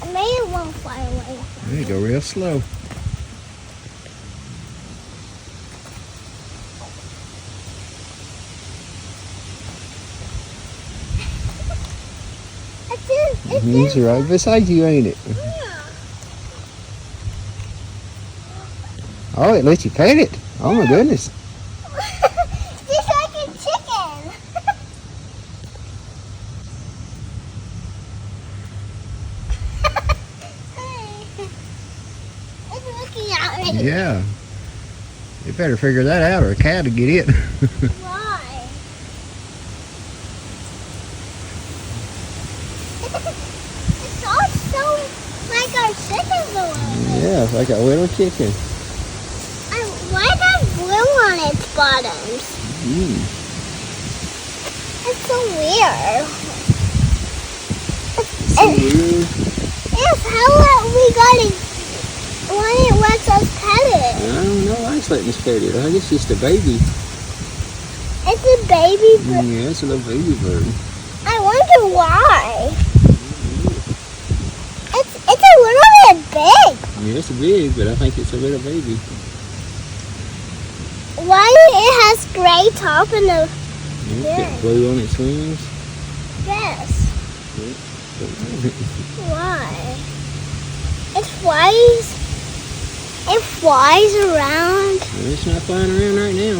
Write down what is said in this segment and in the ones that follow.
Maybe it won't fly away. There you go, real slow. He's right beside you, ain't it? Yeah. Oh, it lets you pet it. Oh my goodness. Just like a chicken. It's looking at me. Yeah. You better figure that out or a cat will get it. Why? It's also like our chickens a little bit. Yeah, it's like a little chicken. Why does blue on its bottoms? It's so weird. Yes, how are we got it? Why it lets us pet it? I don't know why it's letting us pet it. I think it's just a baby. It's a baby bird. Yeah, it's a little baby bird. I wonder why. It's a little bit big. Yeah, it's big, but I think it's a little baby. Why it has gray top and a Yeah, it's got blue on its wings. yes? Yeah. Why? It flies. It flies around. Well, it's not flying around right now.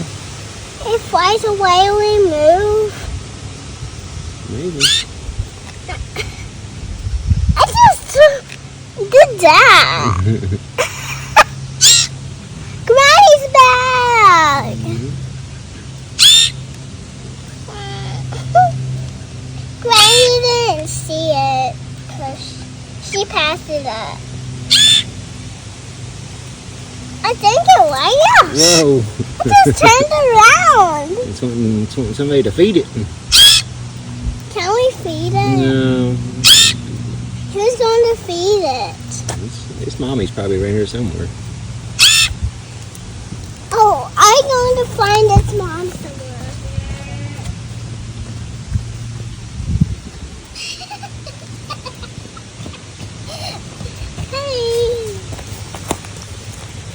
It flies away when we move. Maybe. I just did that. Granny's back. Granny didn't see it because she passed it up. I think it liked us. Whoa. It just turned around. It's wanting somebody to feed it. Can we feed it? No. Who's going to feed it? Its mommy's probably right here somewhere.